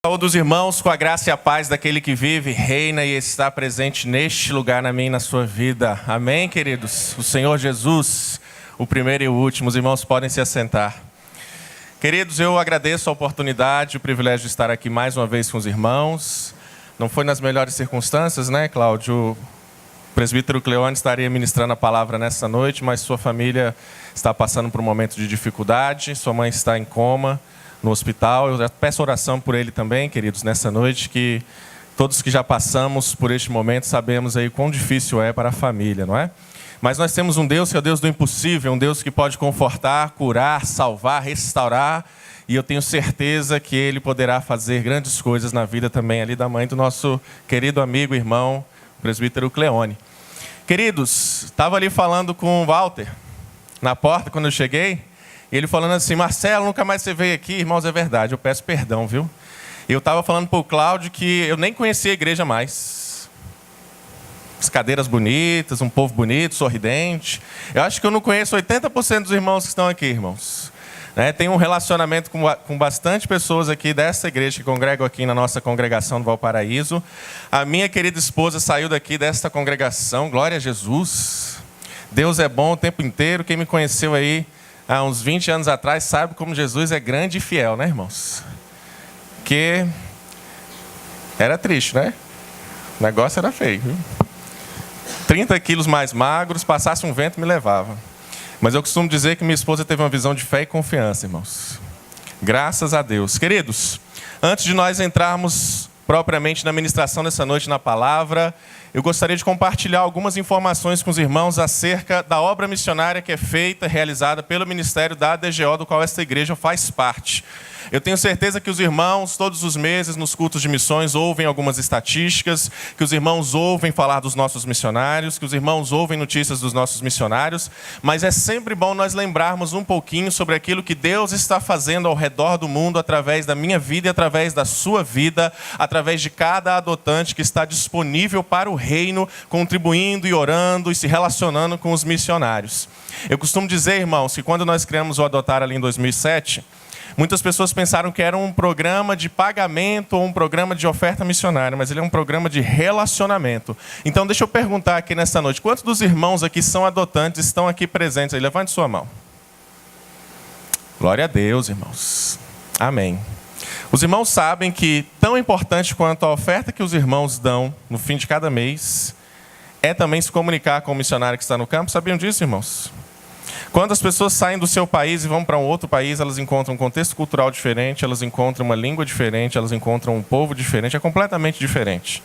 Saúde os irmãos com a graça e a paz daquele que vive, reina e está presente neste lugar na minha e na sua vida. Amém, queridos? O Senhor Jesus, o primeiro e o último. Os irmãos podem se assentar. Queridos, eu agradeço a oportunidade, o privilégio de estar aqui mais uma vez com os irmãos. Não foi nas melhores circunstâncias, né, Cláudio? O presbítero Cleone estaria ministrando a palavra nessa noite, mas sua família está passando por um momento de dificuldade. Sua mãe está em coma no hospital. Eu peço oração por ele também, queridos, nessa noite, que todos que já passamos por este momento sabemos aí quão difícil é para a família, não é? Mas nós temos um Deus que é o Deus do impossível, um Deus que pode confortar, curar, salvar, restaurar, e eu tenho certeza que Ele poderá fazer grandes coisas na vida também ali da mãe do nosso querido amigo, irmão, presbítero Cleone. Queridos, estava ali falando com o Walter, na porta, quando eu cheguei, e ele falando assim: Marcelo, nunca mais você veio aqui. Irmãos, é verdade, eu peço perdão, viu? Eu estava falando para o Cláudio que eu nem conhecia a igreja mais. As cadeiras bonitas, um povo bonito, sorridente. Eu acho que eu não conheço 80% dos irmãos que estão aqui, irmãos. Tenho um relacionamento com bastante pessoas aqui dessa igreja que congregam aqui na nossa congregação do Valparaíso. A minha querida esposa saiu daqui desta congregação, glória a Jesus. Deus é bom o tempo inteiro. Quem me conheceu aí há uns 20 anos atrás sabe como Jesus é grande e fiel, né, irmãos? Que era triste, né? O negócio era feio, viu? 30 quilos mais magros, passasse um vento me levava. Mas eu costumo dizer que minha esposa teve uma visão de fé e confiança, irmãos. Graças a Deus. Queridos, antes de nós entrarmos propriamente na ministração dessa noite na palavra, eu gostaria de compartilhar algumas informações com os irmãos acerca da obra missionária que é feita, realizada pelo Ministério da ADGO, do qual esta igreja faz parte. Eu tenho certeza que os irmãos, todos os meses, nos cultos de missões, ouvem algumas estatísticas, que os irmãos ouvem falar dos nossos missionários, que os irmãos ouvem notícias dos nossos missionários, mas é sempre bom nós lembrarmos um pouquinho sobre aquilo que Deus está fazendo ao redor do mundo, através da minha vida e através da sua vida, através de cada adotante que está disponível para o reino, contribuindo e orando e se relacionando com os missionários. Eu costumo dizer, irmãos, que quando nós criamos o Adotar ali em 2007, muitas pessoas pensaram que era um programa de pagamento ou um programa de oferta missionária, mas ele é um programa de relacionamento. Então, deixa eu perguntar aqui nessa noite, quantos dos irmãos aqui são adotantes, estão aqui presentes aí? Levante sua mão. Glória a Deus, irmãos. Amém. Os irmãos sabem que tão importante quanto a oferta que os irmãos dão no fim de cada mês é também se comunicar com o missionário que está no campo. Sabiam disso, irmãos? Quando as pessoas saem do seu país e vão para um outro país, elas encontram um contexto cultural diferente, elas encontram uma língua diferente, elas encontram um povo diferente, é completamente diferente.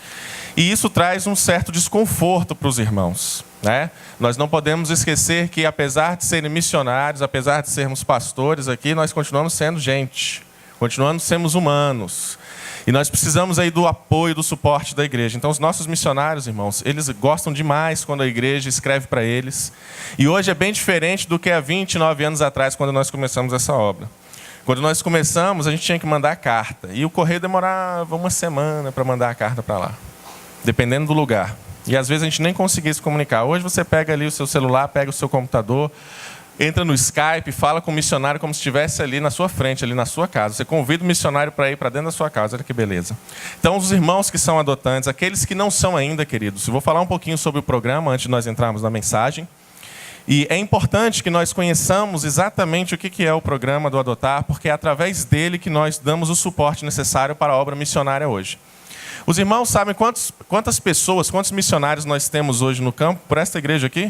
E isso traz um certo desconforto para os irmãos, né? Nós não podemos esquecer que, apesar de serem missionários, apesar de sermos pastores aqui, nós continuamos sendo gente, continuamos sendo humanos. E nós precisamos aí do apoio, do suporte da igreja. Então, os nossos missionários, irmãos, eles gostam demais quando a igreja escreve para eles. E hoje é bem diferente do que há 29 anos atrás, quando nós começamos essa obra. Quando nós começamos, a gente tinha que mandar carta. E o correio demorava uma semana para mandar a carta para lá, dependendo do lugar. E às vezes a gente nem conseguia se comunicar. Hoje você pega ali o seu celular, pega o seu computador, entra no Skype, fala com o missionário como se estivesse ali na sua frente, ali na sua casa. Você convida o missionário para ir para dentro da sua casa. Olha que beleza. Então, os irmãos que são adotantes, aqueles que não são ainda, queridos, eu vou falar um pouquinho sobre o programa antes de nós entrarmos na mensagem. E é importante que nós conheçamos exatamente o que é o programa do Adotar, porque é através dele que nós damos o suporte necessário para a obra missionária hoje. Os irmãos sabem quantas pessoas, quantos missionários nós temos hoje no campo por esta igreja aqui?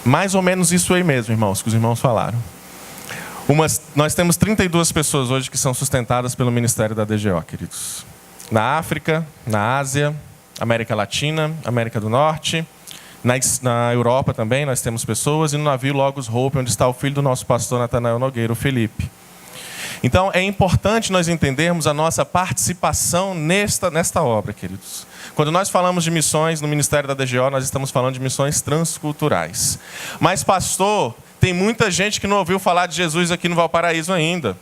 Mais ou menos isso aí mesmo, irmãos, que os irmãos falaram. Nós temos 32 pessoas hoje que são sustentadas pelo Ministério da DGO, queridos. Na África, na Ásia, América Latina, América do Norte, na Europa também nós temos pessoas, e no navio Logos Hope, onde está o filho do nosso pastor Natanael Nogueira, o Felipe. Então, é importante nós entendermos a nossa participação nesta obra, queridos. Quando nós falamos de missões no Ministério da DGO, nós estamos falando de missões transculturais. Mas, pastor, tem muita gente que não ouviu falar de Jesus aqui no Valparaíso ainda.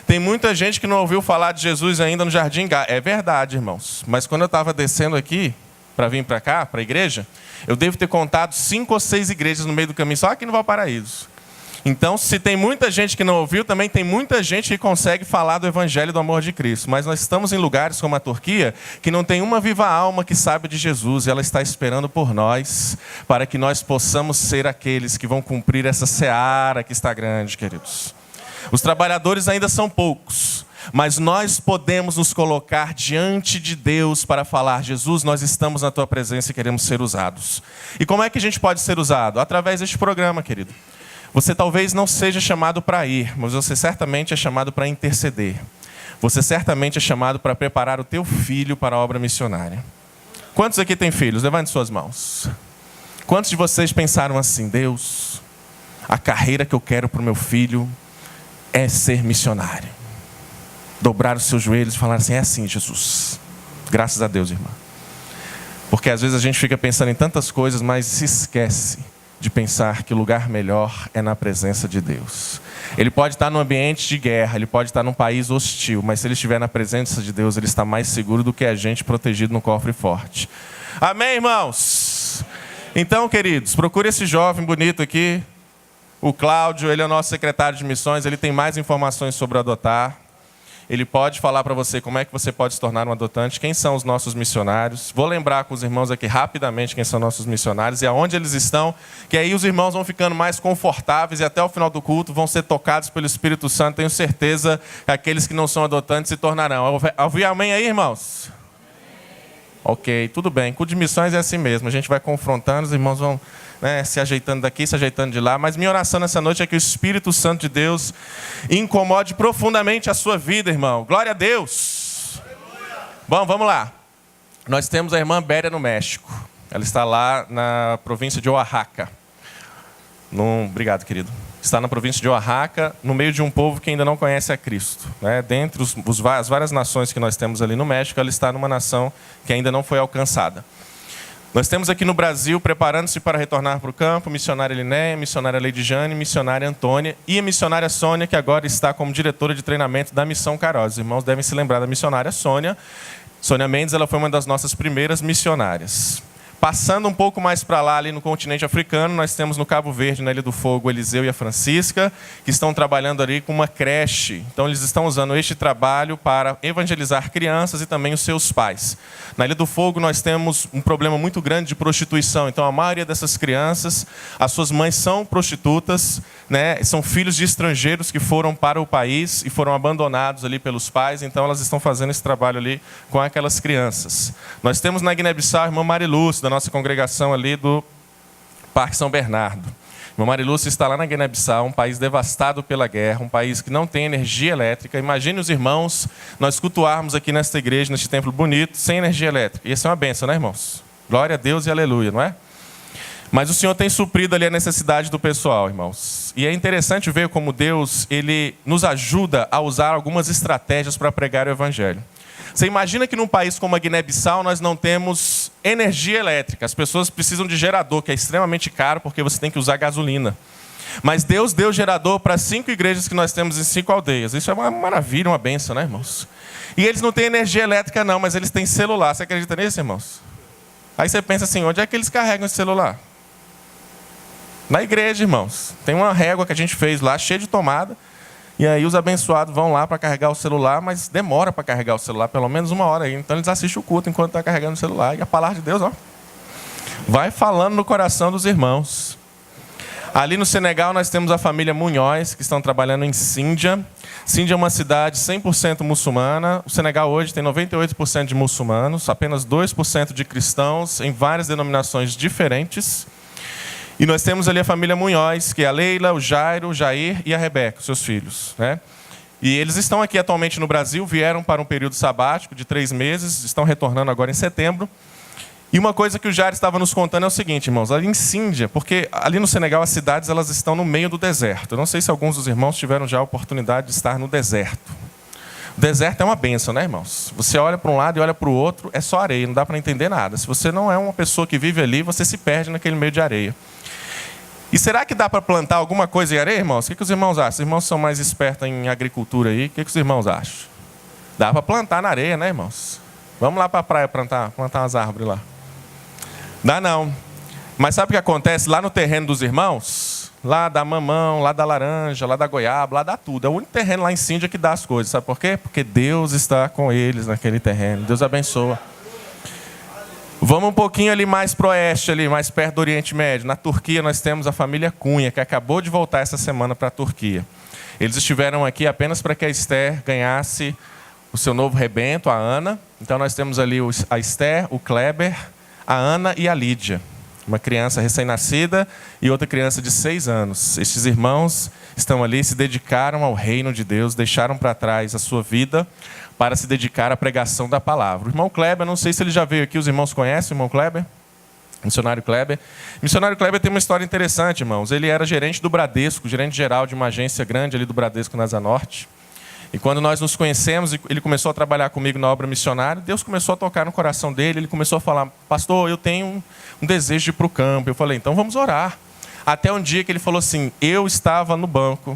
Tem muita gente que não ouviu falar de Jesus ainda no Jardim Gá. É verdade, irmãos. Mas quando eu estava descendo aqui, para vir para cá, para a igreja, eu devo ter contado 5 ou 6 igrejas no meio do caminho, só aqui no Valparaíso. Então, se tem muita gente que não ouviu, também tem muita gente que consegue falar do evangelho do amor de Cristo. Mas nós estamos em lugares como a Turquia, que não tem uma viva alma que sabe de Jesus. E ela está esperando por nós, para que nós possamos ser aqueles que vão cumprir essa seara que está grande, queridos. Os trabalhadores ainda são poucos, mas nós podemos nos colocar diante de Deus para falar: Jesus, nós estamos na tua presença e queremos ser usados. E como é que a gente pode ser usado? Através deste programa, querido. Você talvez não seja chamado para ir, mas você certamente é chamado para interceder. Você certamente é chamado para preparar o teu filho para a obra missionária. Quantos aqui têm filhos? Levante suas mãos. Quantos de vocês pensaram assim: Deus, a carreira que eu quero para o meu filho é ser missionário? Dobrar os seus joelhos e falar assim: é assim, Jesus. Graças a Deus, irmã. Porque às vezes a gente fica pensando em tantas coisas, mas se esquece de pensar que o lugar melhor é na presença de Deus. Ele pode estar num ambiente de guerra, ele pode estar num país hostil, mas se ele estiver na presença de Deus, ele está mais seguro do que a gente protegido no cofre forte. Amém, irmãos? Então, queridos, procure esse jovem bonito aqui, o Cláudio. Ele é o nosso secretário de missões, ele tem mais informações sobre o Adotar. Ele pode falar para você como é que você pode se tornar um adotante, quem são os nossos missionários. Vou lembrar com os irmãos aqui rapidamente quem são nossos missionários e aonde eles estão, que aí os irmãos vão ficando mais confortáveis e até o final do culto vão ser tocados pelo Espírito Santo. Tenho certeza que aqueles que não são adotantes se tornarão. Ouvi amém aí, irmãos? Ok, tudo bem. Culto de missões é assim mesmo. A gente vai confrontando, os irmãos vão se ajeitando daqui, se ajeitando de lá. Mas minha oração nessa noite é que o Espírito Santo de Deus incomode profundamente a sua vida, irmão. Glória a Deus. Aleluia. Bom, vamos lá. Nós temos a irmã Béria no México. Ela está lá na província de Oaxaca. Obrigado, querido. Está na província de Oaxaca, no meio de um povo que ainda não conhece a Cristo. Dentre as várias nações que nós temos ali no México, ela está numa nação que ainda não foi alcançada. Nós temos aqui no Brasil, preparando-se para retornar para o campo, missionária Linéia, missionária Leide Jane, missionária Antônia e a missionária Sônia, que agora está como diretora de treinamento da Missão Carós. Os irmãos devem se lembrar da missionária Sônia. Sônia Mendes, ela foi uma das nossas primeiras missionárias. Passando um pouco mais para lá, ali no continente africano, nós temos no Cabo Verde, na Ilha do Fogo, o Eliseu e a Francisca, que estão trabalhando ali com uma creche. Então, eles estão usando este trabalho para evangelizar crianças e também os seus pais. Na Ilha do Fogo, nós temos um problema muito grande de prostituição. Então, a maioria dessas crianças, as suas mães são prostitutas, são filhos de estrangeiros que foram para o país e foram abandonados ali pelos pais. Então, elas estão fazendo esse trabalho ali com aquelas crianças. Nós temos na Guiné-Bissau a irmã Marilúcia, da nossa congregação ali do Parque São Bernardo. Irmã Marilúcia está lá na Guiné-Bissau, um país devastado pela guerra, um país que não tem energia elétrica. Imagine os irmãos, nós cultuarmos aqui nesta igreja, neste templo bonito, sem energia elétrica. Isso é uma bênção, né, irmãos? Glória a Deus e aleluia, não é? Mas o Senhor tem suprido ali a necessidade do pessoal, irmãos. E é interessante ver como Deus, Ele nos ajuda a usar algumas estratégias para pregar o Evangelho. Você imagina que num país como a Guiné-Bissau nós não temos energia elétrica. As pessoas precisam de gerador, que é extremamente caro porque você tem que usar gasolina. Mas Deus deu gerador para 5 igrejas que nós temos em 5 aldeias. Isso é uma maravilha, uma bênção, né, irmãos? E eles não têm energia elétrica não, mas eles têm celular. Você acredita nisso, irmãos? Aí você pensa assim, onde é que eles carregam esse celular? Na igreja, irmãos. Tem uma régua que a gente fez lá, cheia de tomada. E aí os abençoados vão lá para carregar o celular, mas demora para carregar o celular, pelo menos 1 hora aí. Então eles assistem o culto enquanto está carregando o celular. E a palavra de Deus, vai falando no coração dos irmãos. Ali no Senegal nós temos a família Munhoz, que estão trabalhando em Sindia. Sindia é uma cidade 100% muçulmana. O Senegal hoje tem 98% de muçulmanos, apenas 2% de cristãos, em várias denominações diferentes. E nós temos ali a família Munhoz, que é a Leila, o Jairo, o Jair e a Rebeca, seus filhos. E eles estão aqui atualmente no Brasil, vieram para um período sabático de 3 meses, estão retornando agora em setembro. E uma coisa que o Jair estava nos contando é o seguinte, irmãos, ali em Sindia, porque ali no Senegal as cidades elas estão no meio do deserto. Eu não sei se alguns dos irmãos tiveram já a oportunidade de estar no deserto. O deserto é uma bênção, né, irmãos? Você olha para um lado e olha para o outro, é só areia, não dá para entender nada. Se você não é uma pessoa que vive ali, você se perde naquele meio de areia. E será que dá para plantar alguma coisa em areia, irmãos? O que os irmãos acham? Os irmãos são mais espertos em agricultura aí. O que os irmãos acham? Dá para plantar na areia, né, irmãos? Vamos lá para a praia plantar umas árvores lá. Dá não. Mas sabe o que acontece? Lá no terreno dos irmãos, Lá dá mamão, lá dá laranja, lá dá goiaba, lá dá tudo. É o único terreno lá em Síndia que dá as coisas. Sabe por quê? Porque Deus está com eles naquele terreno. Deus abençoa. Vamos um pouquinho ali mais para o oeste, ali, mais perto do Oriente Médio. Na Turquia nós temos a família Cunha, que acabou de voltar essa semana para a Turquia. Eles estiveram aqui apenas para que a Esther ganhasse o seu novo rebento, a Ana. Então nós temos ali a Esther, o Kleber, a Ana e a Lídia. Uma criança recém-nascida e outra criança de 6 anos. Estes irmãos estão ali, se dedicaram ao reino de Deus, deixaram para trás a sua vida para se dedicar à pregação da palavra. O irmão Kleber, não sei se ele já veio aqui, os irmãos conhecem o irmão Kleber? Missionário Kleber. Missionário Kleber tem uma história interessante, irmãos. Ele era gerente do Bradesco, gerente geral de uma agência grande ali do Bradesco na Asa Norte. E quando nós nos conhecemos, ele começou a trabalhar comigo na obra missionária, Deus começou a tocar no coração dele, ele começou a falar, pastor, eu tenho um desejo de ir para o campo. Eu falei, então vamos orar. Até um dia que ele falou assim, eu estava no banco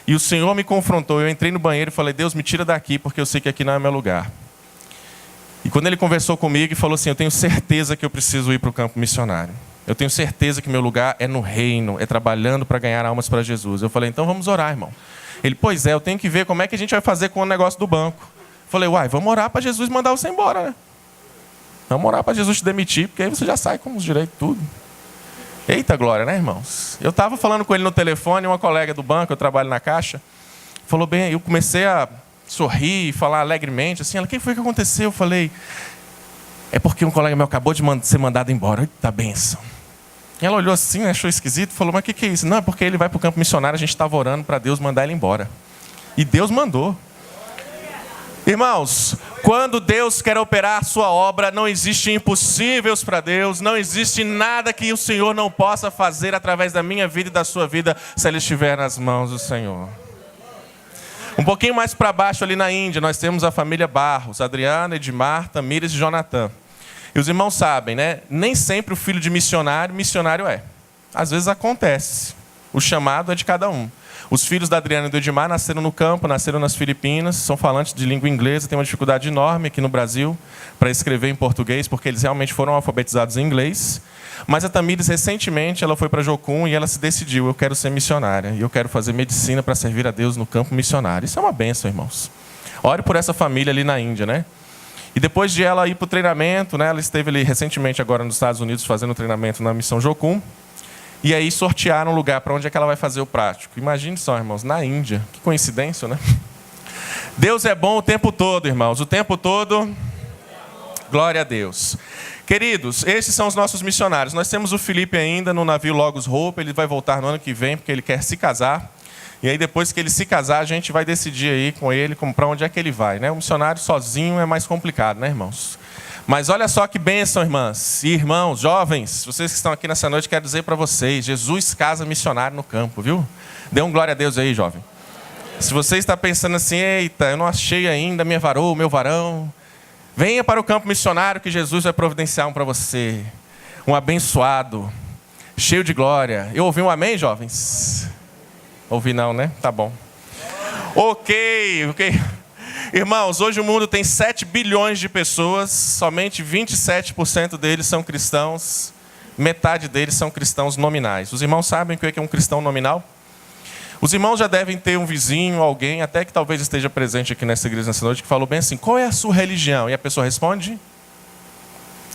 e o Senhor me confrontou, eu entrei no banheiro e falei, Deus, me tira daqui, porque eu sei que aqui não é meu lugar. E quando ele conversou comigo e falou assim, eu tenho certeza que eu preciso ir para o campo missionário. Eu tenho certeza que meu lugar é no reino, é trabalhando para ganhar almas para Jesus. Eu falei, então vamos orar, irmão. Ele, pois é, eu tenho que ver como é que a gente vai fazer com o negócio do banco. Falei, uai, vamos orar para Jesus mandar você embora, né? Vamos orar para Jesus te demitir, porque aí você já sai com os direitos tudo. Eita glória, né, irmãos? Eu estava falando com ele no telefone, uma colega do banco, eu trabalho na Caixa, falou bem, eu comecei a sorrir, falar alegremente, assim, ela, o que foi que aconteceu? Eu falei, é porque um colega meu acabou de ser mandado embora. Eita bênção. Ela olhou assim, achou esquisito, falou, mas o que é isso? Não, é porque ele vai para o campo missionário, a gente estava orando para Deus mandar ele embora. E Deus mandou. Irmãos, quando Deus quer operar a sua obra, não existe impossíveis para Deus, não existe nada que o Senhor não possa fazer através da minha vida e da sua vida, se Ele estiver nas mãos do Senhor. Um pouquinho mais para baixo ali na Índia, nós temos a família Barros, Adriana, Edmar, Tamires e Jonathan. E os irmãos sabem, né? Nem sempre o filho de missionário é. Às vezes acontece. O chamado é de cada um. Os filhos da Adriana e do Edmar nasceram no campo, nasceram nas Filipinas, são falantes de língua inglesa, têm uma dificuldade enorme aqui no Brasil para escrever em português, porque eles realmente foram alfabetizados em inglês. Mas a Tamires, recentemente, ela foi para Jocum e ela se decidiu, eu quero ser missionária, e eu quero fazer medicina para servir a Deus no campo missionário. Isso é uma bênção, irmãos. Ore por essa família ali na Índia, né? E depois de ela ir para o treinamento, né, ela esteve ali recentemente agora nos Estados Unidos fazendo treinamento na missão Jocum. E aí sortearam um lugar para onde é que ela vai fazer o prático. Imagine só, irmãos, na Índia. Que coincidência, né? Deus é bom o tempo todo, irmãos. O tempo todo. Glória a Deus. Queridos, esses são os nossos missionários. Nós temos o Felipe ainda no navio Logos Hope. Ele vai voltar no ano que vem porque ele quer se casar. E aí depois que ele se casar, a gente vai decidir aí com ele para onde é que ele vai, né? O missionário sozinho é mais complicado, né, irmãos? Mas olha só que bênção, irmãs e irmãos, jovens, vocês que estão aqui nessa noite, quero dizer para vocês, Jesus casa missionário no campo, viu? Dê um glória a Deus aí, jovem. Se você está pensando assim, eita, eu não achei ainda minha varoa, meu varão, venha para o campo missionário que Jesus vai providenciar um para você. Um abençoado, cheio de glória. Eu ouvi um amém, jovens? Ouvi não, né? Tá bom. Ok. Irmãos, hoje o mundo tem 7 bilhões de pessoas, somente 27% deles são cristãos, metade deles são cristãos nominais. Os irmãos sabem o que é um cristão nominal? Os irmãos já devem ter um vizinho, alguém, até que talvez esteja presente aqui nessa igreja nessa noite, que falou bem assim, qual é a sua religião? E a pessoa responde,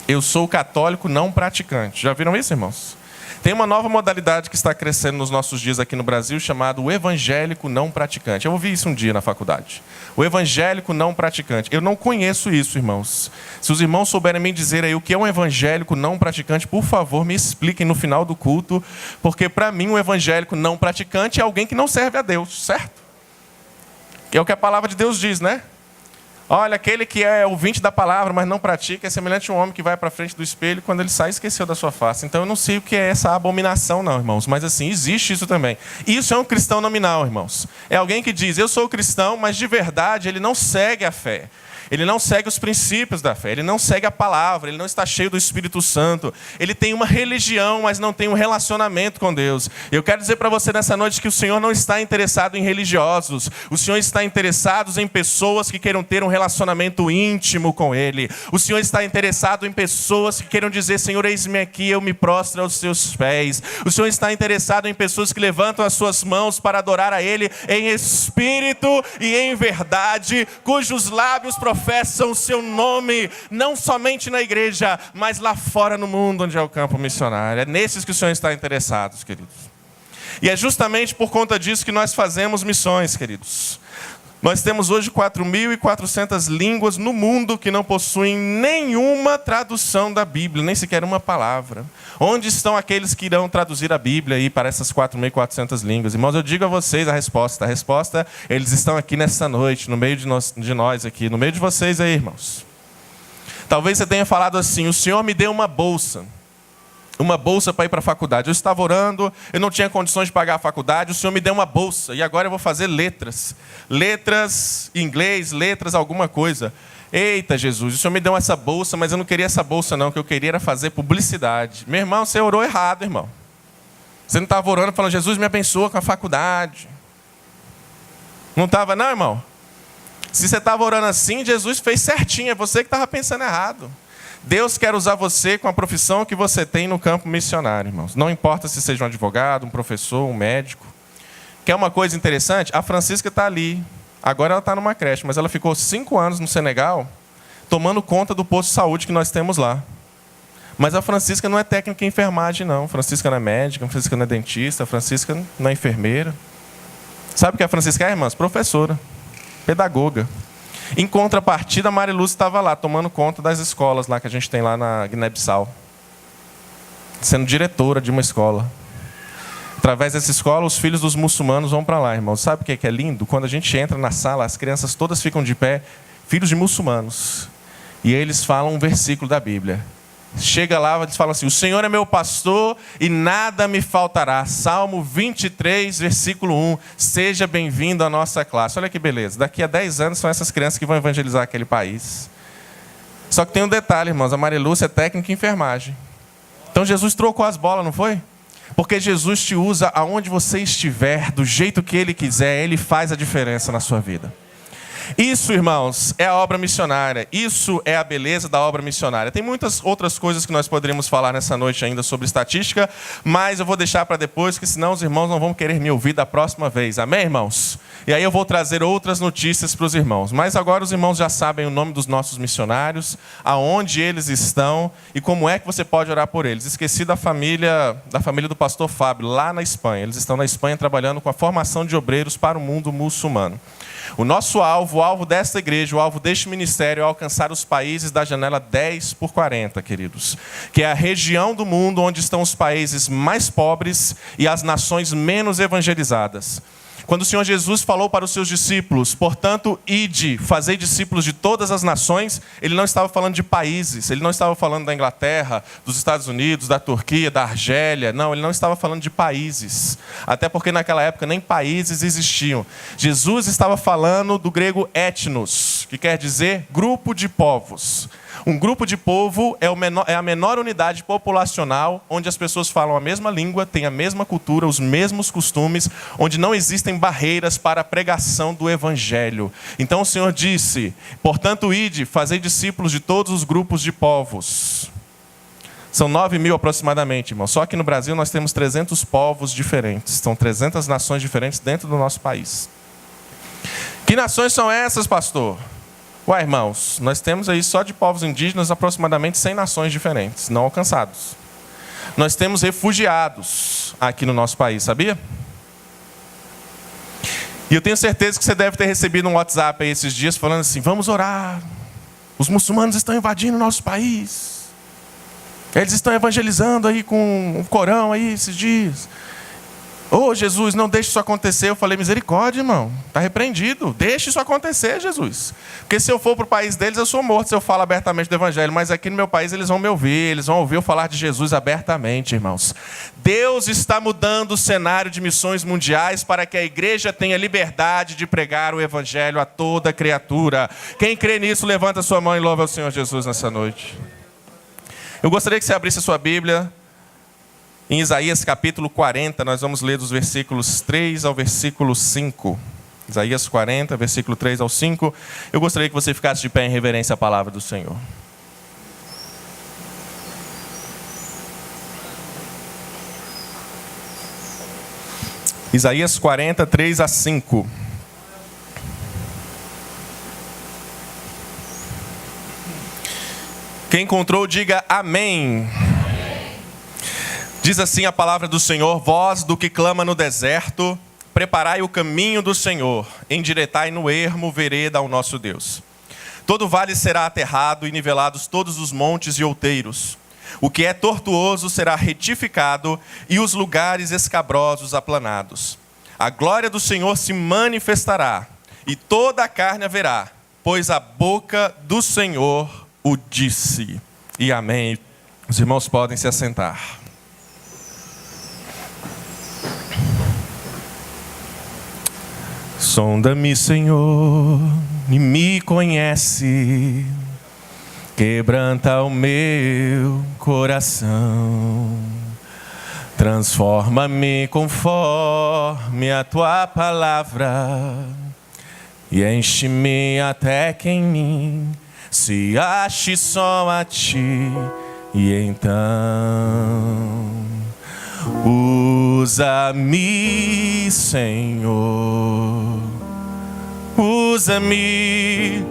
eu sou católico não praticante. Já viram isso, irmãos? Tem uma nova modalidade que está crescendo nos nossos dias aqui no Brasil, chamado o evangélico não praticante. Eu ouvi isso um dia na faculdade. O evangélico não praticante. Eu não conheço isso, irmãos. Se os irmãos souberem me dizer aí o que é um evangélico não praticante, por favor, me expliquem no final do culto, porque para mim um evangélico não praticante é alguém que não serve a Deus, certo? Que é o que a palavra de Deus diz, né? Olha, aquele que é ouvinte da palavra, mas não pratica, é semelhante a um homem que vai para frente do espelho e quando ele sai, esqueceu da sua face. Então eu não sei o que é essa abominação não, irmãos. Mas assim, existe isso também. Isso é um cristão nominal, irmãos. É alguém que diz, eu sou cristão, mas de verdade ele não segue a fé. Ele não segue os princípios da fé, ele não segue a palavra, ele não está cheio do Espírito Santo. Ele tem uma religião, mas não tem um relacionamento com Deus. Eu quero dizer para você nessa noite que o Senhor não está interessado em religiosos. O Senhor está interessado em pessoas que queiram ter um relacionamento íntimo com Ele. O Senhor está interessado em pessoas que queiram dizer: Senhor, eis-me aqui, eu me prostro aos seus pés. O Senhor está interessado em pessoas que levantam as suas mãos para adorar a Ele em espírito e em verdade, cujos lábios professam o seu nome, não somente na igreja, mas lá fora no mundo, onde é o campo missionário. É nesses que o Senhor está interessado, queridos. E é justamente por conta disso que nós fazemos missões, queridos. Nós temos hoje 4.400 línguas no mundo que não possuem nenhuma tradução da Bíblia, nem sequer uma palavra. Onde estão aqueles que irão traduzir a Bíblia aí para essas 4.400 línguas? Irmãos, eu digo a vocês a resposta. A resposta, eles estão aqui nessa noite, no meio de nós aqui, no meio de vocês aí, irmãos. Talvez você tenha falado assim: o Senhor me deu uma bolsa para ir para a faculdade. Eu estava orando, eu não tinha condições de pagar a faculdade, o Senhor me deu uma bolsa, e agora eu vou fazer letras em inglês, letras alguma coisa. Eita Jesus, o Senhor me deu essa bolsa, mas eu não queria essa bolsa não, o que eu queria era fazer publicidade. Meu irmão, você orou errado, irmão. Você não estava orando falando: Jesus, me abençoa com a faculdade. Não estava não, irmão? Se você estava orando assim, Jesus fez certinho, é você que estava pensando errado. Deus quer usar você com a profissão que você tem no campo missionário, irmãos. Não importa se seja um advogado, um professor, um médico. Quer uma coisa interessante? A Francisca está ali. Agora ela está numa creche, mas ela ficou 5 anos no Senegal tomando conta do posto de saúde que nós temos lá. Mas a Francisca não é técnica em enfermagem, não. A Francisca não é médica, a Francisca não é dentista, a Francisca não é enfermeira. Sabe o que a Francisca é, irmãs? Professora, pedagoga. Em contrapartida, a Mariluz estava lá, tomando conta das escolas lá que a gente tem lá na Guiné-Bissau. Sendo diretora de uma escola. Através dessa escola, os filhos dos muçulmanos vão para lá, irmãos. Sabe o que é lindo? Quando a gente entra na sala, as crianças todas ficam de pé, filhos de muçulmanos. E eles falam um versículo da Bíblia. Chega lá, eles falam assim: o Senhor é meu pastor e nada me faltará. Salmo 23, versículo 1. Seja bem-vindo à nossa classe. Olha que beleza. Daqui a 10 anos são essas crianças que vão evangelizar aquele país. Só que tem um detalhe, irmãos. A Marilúcia é técnica em enfermagem. Então Jesus trocou as bolas, não foi? Porque Jesus te usa aonde você estiver, do jeito que Ele quiser. Ele faz a diferença na sua vida. Isso, irmãos, é a obra missionária. Isso é a beleza da obra missionária. Tem muitas outras coisas que nós poderíamos falar nessa noite ainda sobre estatística, mas eu vou deixar para depois, porque senão os irmãos não vão querer me ouvir da próxima vez. Amém, irmãos? E aí eu vou trazer outras notícias para os irmãos. Mas agora os irmãos já sabem o nome dos nossos missionários, aonde eles estão e como é que você pode orar por eles. Esqueci da família do pastor Fábio, lá na Espanha. Eles estão na Espanha trabalhando com a formação de obreiros para o mundo muçulmano. O nosso alvo, o alvo desta igreja, o alvo deste ministério é alcançar os países da janela 10 por 40, queridos. Que é a região do mundo onde estão os países mais pobres e as nações menos evangelizadas. Quando o Senhor Jesus falou para os seus discípulos: portanto, ide, fazei discípulos de todas as nações, Ele não estava falando de países, Ele não estava falando da Inglaterra, dos Estados Unidos, da Turquia, da Argélia. Não, Ele não estava falando de países. Até porque naquela época nem países existiam. Jesus estava falando do grego etnos, que quer dizer grupo de povos. Um grupo de povo é a menor unidade populacional onde as pessoas falam a mesma língua, têm a mesma cultura, os mesmos costumes, onde não existem barreiras para a pregação do evangelho. Então o Senhor disse: portanto, ide, fazei discípulos de todos os grupos de povos. São 9.000 aproximadamente, irmão. Só que no Brasil nós temos 300 povos diferentes. São 300 nações diferentes dentro do nosso país. Que nações são essas, pastor? Ué, irmãos, nós temos aí só de povos indígenas aproximadamente 100 nações diferentes, não alcançados. Nós temos refugiados aqui no nosso país, sabia? E eu tenho certeza que você deve ter recebido um WhatsApp aí esses dias falando assim: vamos orar, os muçulmanos estão invadindo o nosso país. Eles estão evangelizando aí com o Corão aí esses dias. Ô Jesus, não deixe isso acontecer. Eu falei, misericórdia, irmão, está repreendido. Deixe isso acontecer, Jesus. Porque se eu for para o país deles, eu sou morto se eu falo abertamente do evangelho. Mas aqui no meu país eles vão me ouvir, eles vão ouvir eu falar de Jesus abertamente, irmãos. Deus está mudando o cenário de missões mundiais para que a igreja tenha liberdade de pregar o evangelho a toda criatura. Quem crê nisso, levanta a sua mão e louva ao Senhor Jesus nessa noite. Eu gostaria que você abrisse a sua Bíblia. Em Isaías capítulo 40, nós vamos ler dos versículos 3 ao versículo 5. Isaías 40, versículo 3 ao 5. Eu gostaria que você ficasse de pé em reverência à palavra do Senhor. Isaías 40, 3 a 5. Quem encontrou, diga amém. Diz assim a palavra do Senhor: voz do que clama no deserto, preparai o caminho do Senhor, endireitai no ermo vereda ao nosso Deus. Todo vale será aterrado e nivelados todos os montes e outeiros. O que é tortuoso será retificado e os lugares escabrosos aplanados. A glória do Senhor se manifestará e toda a carne a verá, pois a boca do Senhor o disse. E amém. Os irmãos podem se assentar. Sonda-me, Senhor, e me conhece, quebranta o meu coração, transforma-me conforme a tua palavra, e enche-me até que em mim se ache só a ti, e então usa-me, Senhor, usa-me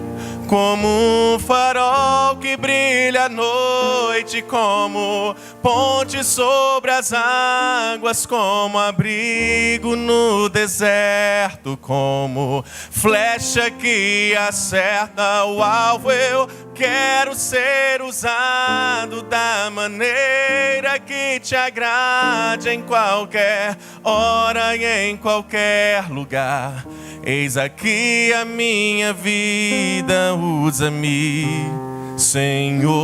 como um farol que brilha à noite, como ponte sobre as águas, como abrigo no deserto, como flecha que acerta o alvo. Eu quero ser usado da maneira que te agrade, em qualquer hora e em qualquer lugar. Eis aqui a minha vida, usa-me, Senhor.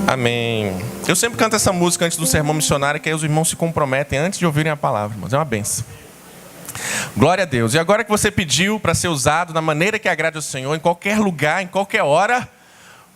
Amém. Eu sempre canto essa música antes do sermão missionário, que aí os irmãos se comprometem antes de ouvirem a palavra, irmãos. É uma bênção. Glória a Deus. E agora que você pediu para ser usado da maneira que agrade ao Senhor, em qualquer lugar, em qualquer hora,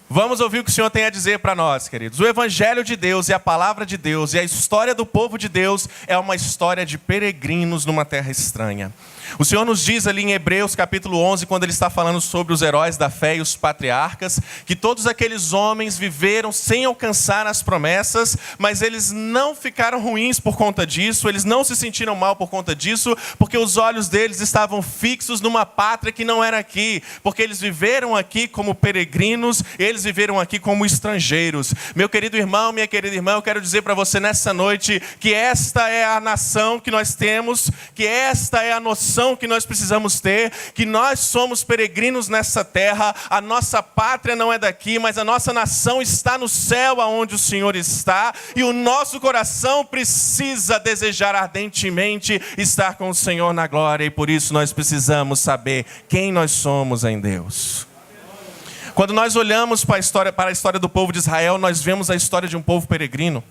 vamos ouvir o que o Senhor tem a dizer para nós, queridos. O Evangelho de Deus e a Palavra de Deus e a história do povo de Deus é uma história de peregrinos numa terra estranha. O Senhor nos diz ali em Hebreus capítulo 11, quando Ele está falando sobre os heróis da fé e os patriarcas, que todos aqueles homens viveram sem alcançar as promessas, mas eles não ficaram ruins por conta disso, eles não se sentiram mal por conta disso, porque os olhos deles estavam fixos numa pátria que não era aqui, porque eles viveram aqui como peregrinos, eles viveram aqui como estrangeiros. Meu querido irmão, minha querida irmã, eu quero dizer para você nessa noite que esta é a nação que nós temos, que esta é a noção que nós precisamos ter, que nós somos peregrinos nessa terra, a nossa pátria não é daqui, mas a nossa nação está no céu aonde o Senhor está, e o nosso coração precisa desejar ardentemente estar com o Senhor na glória, e por isso nós precisamos saber quem nós somos em Deus. Quando nós olhamos para a história do povo de Israel, nós vemos a história de um povo peregrino.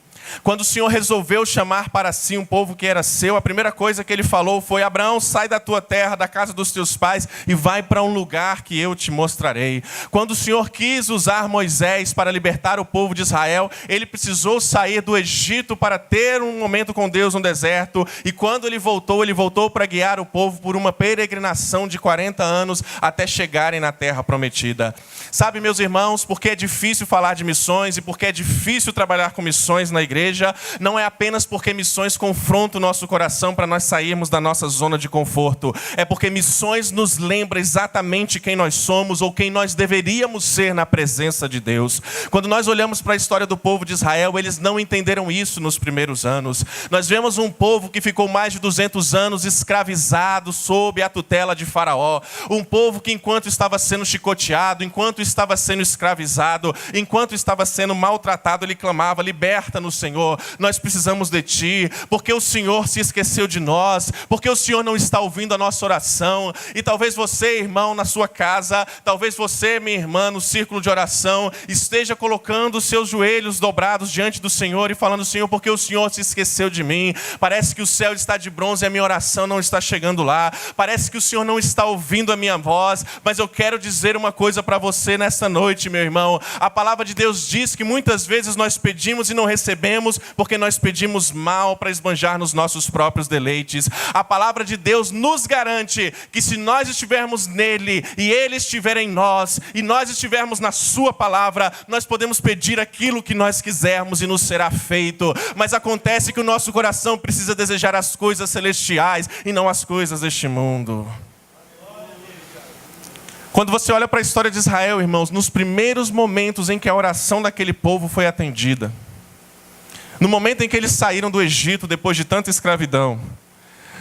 Quando o Senhor resolveu chamar para si um povo que era seu, a primeira coisa que Ele falou foi: Abraão, sai da tua terra, da casa dos teus pais e vai para um lugar que eu te mostrarei. Quando o Senhor quis usar Moisés para libertar o povo de Israel, ele precisou sair do Egito para ter um momento com Deus no deserto, e quando ele voltou para guiar o povo por uma peregrinação de 40 anos até chegarem na terra prometida. Sabe, meus irmãos, por que é difícil falar de missões e por que é difícil trabalhar com missões na igreja? igreja, não é apenas porque missões confrontam o nosso coração para nós sairmos da nossa zona de conforto. É porque missões nos lembra exatamente quem nós somos ou quem nós deveríamos ser na presença de Deus. Quando nós olhamos para a história do povo de Israel, eles não entenderam isso nos primeiros anos. Nós vemos um povo que ficou mais de 200 anos escravizado sob a tutela de Faraó. Um povo que enquanto estava sendo chicoteado, enquanto estava sendo escravizado, enquanto estava sendo maltratado, ele clamava: liberta-nos, Senhor, nós precisamos de Ti, porque o Senhor se esqueceu de nós, porque o Senhor não está ouvindo a nossa oração. E talvez você, irmão, na sua casa, talvez você, minha irmã, no círculo de oração, esteja colocando os seus joelhos dobrados diante do Senhor e falando: Senhor, porque o Senhor se esqueceu de mim, parece que o céu está de bronze e a minha oração não está chegando lá, parece que o Senhor não está ouvindo a minha voz. Mas eu quero dizer uma coisa para você nessa noite, meu irmão. A palavra de Deus diz que muitas vezes nós pedimos e não recebemos porque nós pedimos mal para esbanjar nos nossos próprios deleites. A palavra de Deus nos garante que se nós estivermos nele e ele estiver em nós e nós estivermos na sua palavra, nós podemos pedir aquilo que nós quisermos e nos será feito. Mas acontece que o nosso coração precisa desejar as coisas celestiais e não as coisas deste mundo. Quando você olha para a história de Israel, irmãos, nos primeiros momentos em que a oração daquele povo foi atendida, no momento em que eles saíram do Egito depois de tanta escravidão,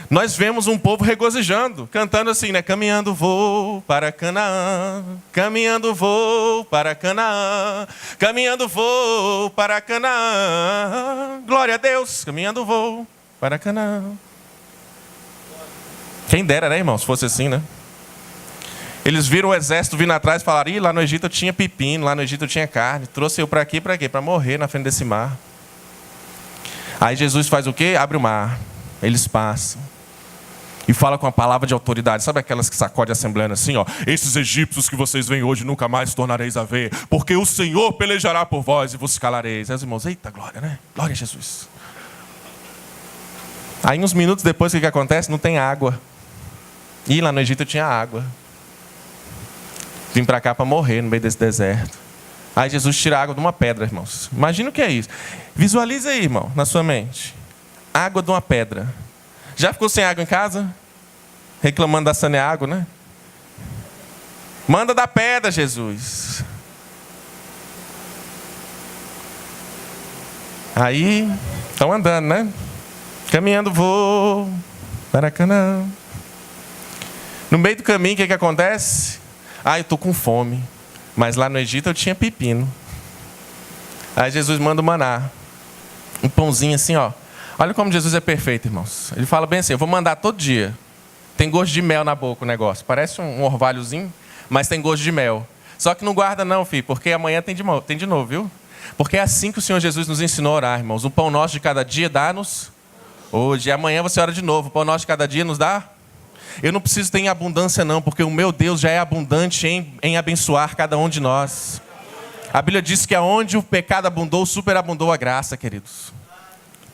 nós vemos um povo regozijando, cantando assim, né? Caminhando vou para Canaã, caminhando vou para Canaã, caminhando vou para Canaã, glória a Deus, caminhando vou para Canaã. Quem dera, né, irmão, se fosse assim, né? Eles viram o exército vindo atrás e falaram: ih, lá no Egito eu tinha pepino, lá no Egito eu tinha carne, trouxe eu para aqui para quê? Para morrer na frente desse mar. Aí Jesus faz o quê? Abre o mar, eles passam e fala com a palavra de autoridade. Sabe aquelas que sacode a assembleia assim, ó: esses egípcios que vocês veem hoje nunca mais tornareis a ver, porque o Senhor pelejará por vós e vos calareis. Aí os irmãos: eita glória, né? Glória a Jesus. Aí uns minutos depois o que acontece? Não tem água. E lá no Egito tinha água. Vim para cá para morrer no meio desse deserto. Aí Jesus tira a água de uma pedra, irmãos. Imagina o que é isso. Visualiza aí, irmão, na sua mente. Água de uma pedra. Já ficou sem água em casa? Reclamando da Saneago, né? Manda da pedra, Jesus. Aí, estão andando, né? Caminhando vou para Canaã. No meio do caminho, o que acontece? Ah, eu estou com fome, mas lá no Egito eu tinha pepino. Aí Jesus manda o maná, um pãozinho assim, ó. Olha como Jesus é perfeito, irmãos. Ele fala bem assim: eu vou mandar todo dia. Tem gosto de mel na boca o negócio. Parece um orvalhozinho, mas tem gosto de mel. Só que não guarda não, filho, porque amanhã tem de novo, viu? Porque é assim que o Senhor Jesus nos ensinou a orar, irmãos. O pão nosso de cada dia dá-nos hoje. E amanhã você ora de novo. O pão nosso de cada dia nos dá. Eu não preciso ter em abundância não, porque o meu Deus já é abundante em abençoar cada um de nós. A Bíblia diz que aonde o pecado abundou, superabundou a graça, queridos.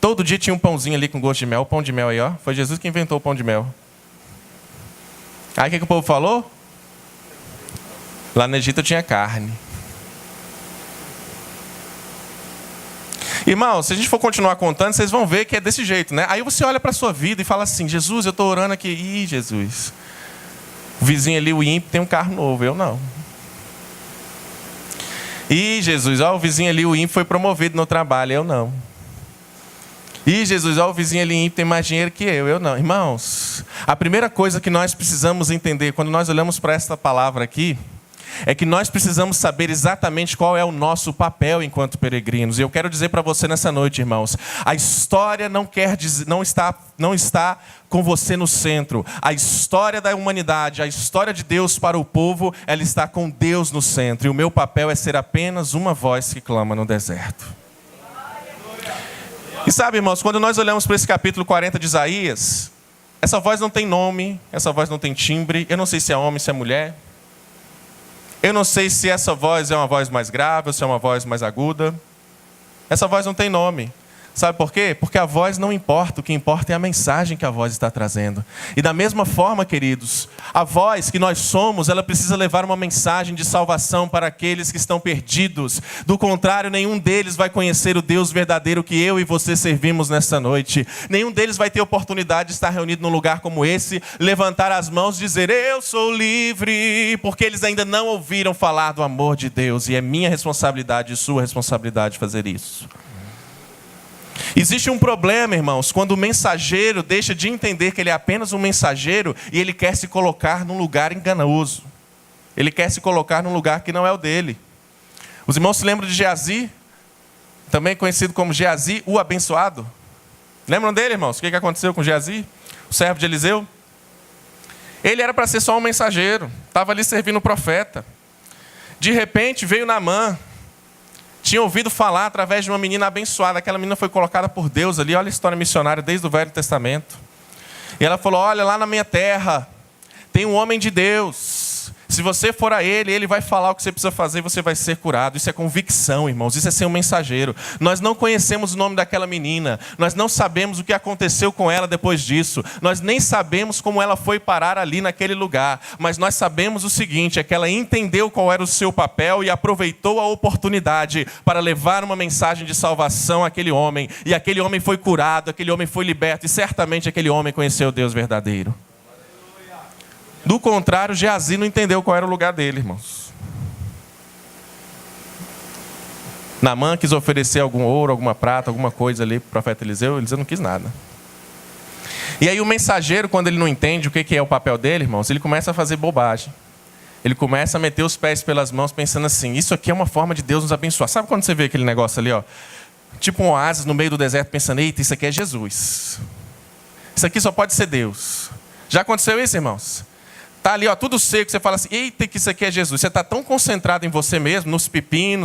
Todo dia tinha um pãozinho ali com gosto de mel. O pão de mel aí, ó. Foi Jesus que inventou o pão de mel. Aí o que o povo falou? Lá no Egito tinha carne. Irmão, se a gente for continuar contando, vocês vão ver que é desse jeito, né? Aí você olha para a sua vida e fala assim: Jesus, eu estou orando aqui. Ih, Jesus, o vizinho ali, o ímpio, tem um carro novo, eu não. Ih, Jesus, ó, o vizinho ali, o ímpio, foi promovido no trabalho, eu não. Ih, Jesus, ó, o vizinho ali ímpio tem mais dinheiro que eu não. Irmãos, a primeira coisa que nós precisamos entender quando nós olhamos para esta palavra aqui é que nós precisamos saber exatamente qual é o nosso papel enquanto peregrinos. E eu quero dizer para você nessa noite, irmãos, a história não está com você no centro. A história da humanidade, a história de Deus para o povo, ela está com Deus no centro. E o meu papel é ser apenas uma voz que clama no deserto. E sabe, irmãos, quando nós olhamos para esse capítulo 40 de Isaías, essa voz não tem nome, essa voz não tem timbre. Eu não sei se é homem, se é mulher. Eu não sei se essa voz é uma voz mais grave ou se é uma voz mais aguda. Essa voz não tem nome. Sabe por quê? Porque a voz não importa, o que importa é a mensagem que a voz está trazendo. E da mesma forma, queridos, a voz que nós somos, ela precisa levar uma mensagem de salvação para aqueles que estão perdidos. Do contrário, nenhum deles vai conhecer o Deus verdadeiro que eu e você servimos nesta noite. Nenhum deles vai ter oportunidade de estar reunido num lugar como esse, levantar as mãos e dizer, eu sou livre, porque eles ainda não ouviram falar do amor de Deus. E é minha responsabilidade e sua responsabilidade fazer isso. Existe um problema, irmãos, quando o mensageiro deixa de entender que ele é apenas um mensageiro e ele quer se colocar num lugar enganoso. Ele quer se colocar num lugar que não é o dele. Os irmãos se lembram de Geazi, também conhecido como Geazi, o abençoado? Lembram dele, irmãos? O que aconteceu com Geazi, o servo de Eliseu? Ele era para ser só um mensageiro, estava ali servindo o profeta. De repente veio Naamã. Tinha ouvido falar através de uma menina abençoada. Aquela menina foi colocada por Deus ali. Olha a história missionária desde o Velho Testamento. E ela falou, olha, lá na minha terra tem um homem de Deus. Se você for a ele, ele vai falar o que você precisa fazer e você vai ser curado. Isso é convicção, irmãos. Isso é ser um mensageiro. Nós não conhecemos o nome daquela menina. Nós não sabemos o que aconteceu com ela depois disso. Nós nem sabemos como ela foi parar ali naquele lugar. Mas nós sabemos o seguinte, é que ela entendeu qual era o seu papel e aproveitou a oportunidade para levar uma mensagem de salvação àquele homem. E aquele homem foi curado, aquele homem foi liberto. E certamente aquele homem conheceu o Deus verdadeiro. Do contrário, Geazi não entendeu qual era o lugar dele, irmãos. Naamã quis oferecer algum ouro, alguma prata, alguma coisa ali para o profeta Eliseu. Eliseu não quis nada. E aí o mensageiro, quando ele não entende o que é o papel dele, irmãos, ele começa a fazer bobagem. Ele começa a meter os pés pelas mãos, pensando assim, isso aqui é uma forma de Deus nos abençoar. Sabe quando você vê aquele negócio ali, ó? Tipo um oásis no meio do deserto, pensando, eita, isso aqui é Jesus. Isso aqui só pode ser Deus. Já aconteceu isso, irmãos? Está ali, ó, tudo seco, você fala assim, eita, que isso aqui é Jesus. Você está tão concentrado em você mesmo, nos pepinos,